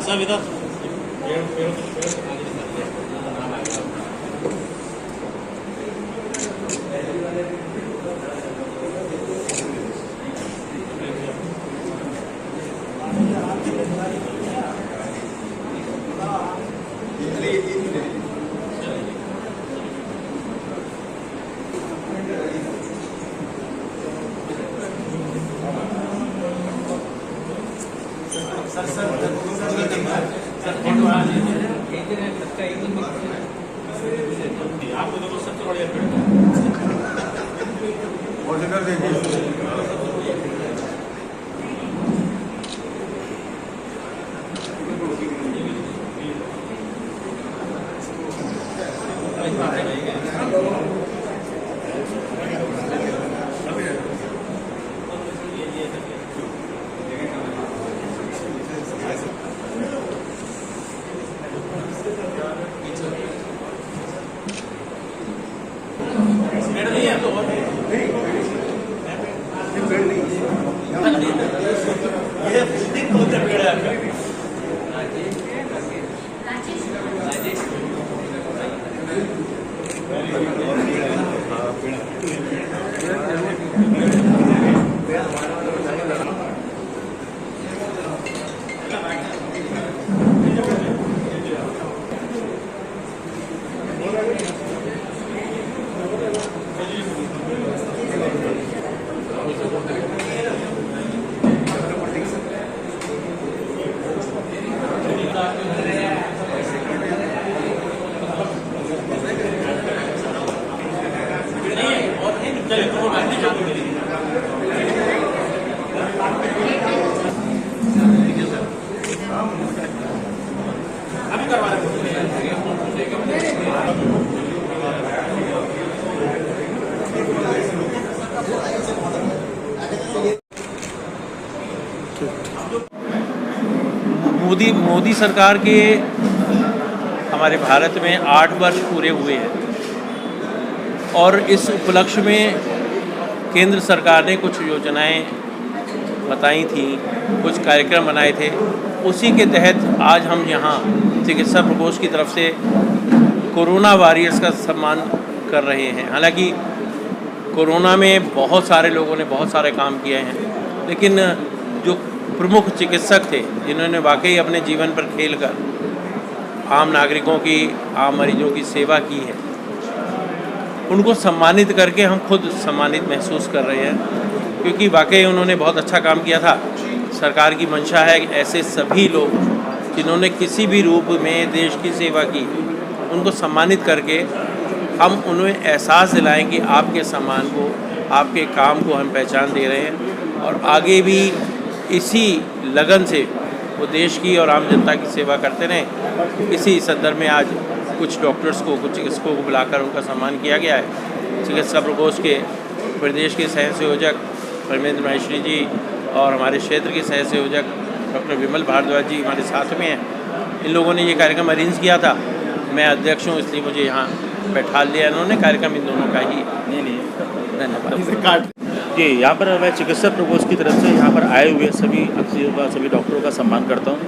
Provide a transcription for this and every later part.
साहब इधर आपको तो सबसे बढ़िया और जगह देखिए मोदी सरकार के हमारे भारत में 8 वर्ष पूरे हुए हैं और इस उपलक्ष्य में केंद्र सरकार ने कुछ योजनाएं बताई थी, कुछ कार्यक्रम बनाए थे। उसी के तहत आज हम यहाँ चिकित्सा प्रकोष्ठ की तरफ से कोरोना वॉरियर्स का सम्मान कर रहे हैं। हालांकि कोरोना में बहुत सारे लोगों ने बहुत सारे काम किए हैं, लेकिन जो प्रमुख चिकित्सक थे जिन्होंने वाकई अपने जीवन पर खेलकर आम नागरिकों की, आम मरीजों की सेवा की है, उनको सम्मानित करके हम खुद सम्मानित महसूस कर रहे हैं, क्योंकि वाकई उन्होंने बहुत अच्छा काम किया था। सरकार की मंशा है कि ऐसे सभी लोग जिन्होंने किसी भी रूप में देश की सेवा की, उनको सम्मानित करके हम उन्हें एहसास दिलाएं कि आपके सम्मान को, आपके काम को हम पहचान दे रहे हैं और आगे भी इसी लगन से वो देश की और आम जनता की सेवा करते रहें। इसी संदर्भ में आज कुछ डॉक्टर्स को, कुछ चिकित्सकों को बुलाकर उनका सम्मान किया गया है। चिकित्सा प्रकोष्ठ के प्रदेश के सह संयोजक परमेंद्र माहेश्वरी जी और हमारे क्षेत्र के सह संयोजक डॉक्टर विमल भारद्वाज जी हमारे साथ में हैं। इन लोगों ने ये कार्यक्रम अरेंज किया था। मैं अध्यक्ष हूँ, इसलिए मुझे यहाँ बैठा लिया इन्होंने। कार्यक्रम इन दोनों का ही धन्यवाद जी। यहाँ पर मैं चिकित्सा प्रकोष्ठ की तरफ से यहाँ पर आए हुए सभी अतिथियों का, सभी डॉक्टरों का सम्मान करता हूँ।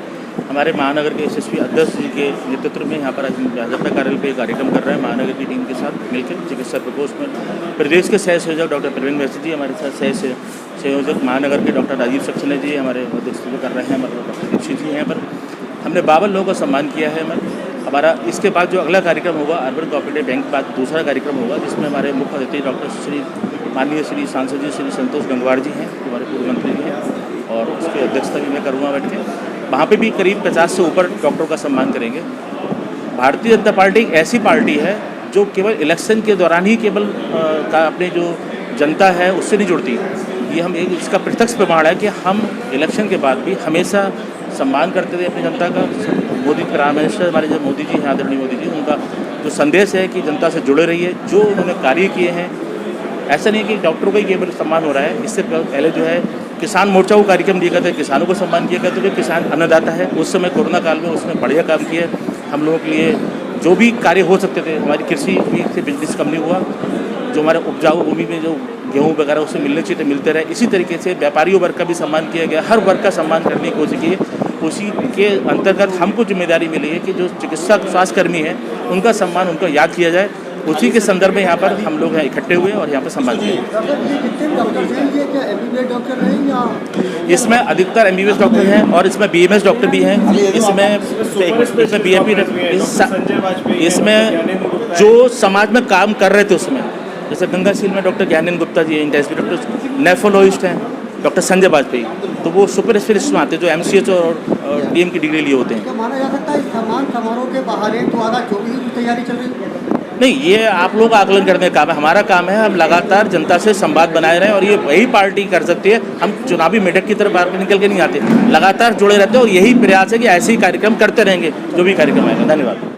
हमारे महानगर के एसएसपी अध्यक्ष जी के नेतृत्व में यहाँ पर भाजपा कार्यालय पे कार्यक्रम कर रहे हैं महानगर की टीम के साथ मिलकर। चिकित्सा प्रकोष्ठ में प्रदेश के सह संयोजक डॉक्टर प्रवीण वैश्य जी, हमारे साथ सह संयोजक महानगर के डॉक्टर राजीव सक्सेना जी हमारे अध्यक्षता कर रहे हैं। डॉक्टर दीक्षित जी यहाँ पर हमने 52 लोगों का सम्मान किया है। हमारा इसके बाद जो अगला कार्यक्रम होगा अर्बन कोऑपरेटिव बैंक के बाद दूसरा कार्यक्रम होगा, जिसमें हमारे मुख्य अतिथि डॉक्टर माननीय श्री सांसद जी श्री संतोष गंगवार जी हैं, हमारे पूर्व मंत्री जी हैं, और उसकी अध्यक्षता भी मैं करूँगा बैठ के। वहाँ पे भी करीब 50 से ऊपर डॉक्टरों का सम्मान करेंगे। भारतीय जनता पार्टी एक ऐसी पार्टी है जो केवल इलेक्शन के दौरान ही केवल अपने जो जनता है उससे नहीं जुड़ती। ये हम एक इसका प्रत्यक्ष प्रमाण है कि हम इलेक्शन के बाद भी हमेशा सम्मान करते थे अपनी जनता का। मोदी प्राइम मिनिस्टर हमारे जो मोदी जी हैं, आदरणीय मोदी जी, उनका जो संदेश है कि जनता से जुड़े रहिए, जो उन्होंने कार्य किए हैं। ऐसा नहीं कि डॉक्टरों का ही केवल सम्मान हो रहा है, इससे पहले जो है किसान मोर्चा को कार्यक्रम दिया गया था, किसानों को सम्मान किया गया। तो जो किसान अन्नदाता है उस समय कोरोना काल में उसने बढ़िया काम किया। हम लोगों के लिए जो भी कार्य हो सकते थे, हमारी कृषि से बिजनेस कम नहीं हुआ, जो हमारे उपजाऊ भूमि में जो गेहूँ वगैरह उससे मिलने चाहिए मिलते रहे। इसी तरीके से व्यापारियों वर्ग का भी सम्मान किया गया, हर वर्ग का सम्मान करने की कोशिश की। उसी के अंतर्गत हमको जिम्मेदारी मिली है कि जो चिकित्सा स्वास्थ्यकर्मी हैं उनका सम्मान, उनको याद किया जाए। उसी के संदर्भ में यहाँ पर हम लोग यहाँ इकट्ठे हुए और यहाँ पर सम्मान किया। इसमें अधिकतर MBBS डॉक्टर हैं और इसमें BMS डॉक्टर भी हैं। इसमें BAP, इसमें जो समाज में काम कर रहे थे उसमें, जैसे गंगाशील में डॉक्टर ज्ञानेंद्र गुप्ता जी हैं, इंटेंसिव डॉक्टर, नेफ्रोलॉजिस्ट हैं डॉक्टर संजय वाजपेयी, तो वो सुपर स्पेशलिस्ट में आते हैं जो MCH और DM की डिग्री लिए होते हैं। क्या माना जा सकता है सम्मान समारोह के बाहर है तो आधा जो भी तैयारी चल रही है? नहीं, ये आप लोग आकलन करने का काम है, हमारा काम है हम लगातार जनता से संवाद बनाए रहें और ये वही पार्टी कर सकती है। हम चुनावी मेढक की तरफ बाहर निकल के नहीं आते, लगातार जुड़े रहते हैं और यही प्रयास है कि ऐसे ही कार्यक्रम करते रहेंगे जो भी कार्यक्रम आएगा। धन्यवाद।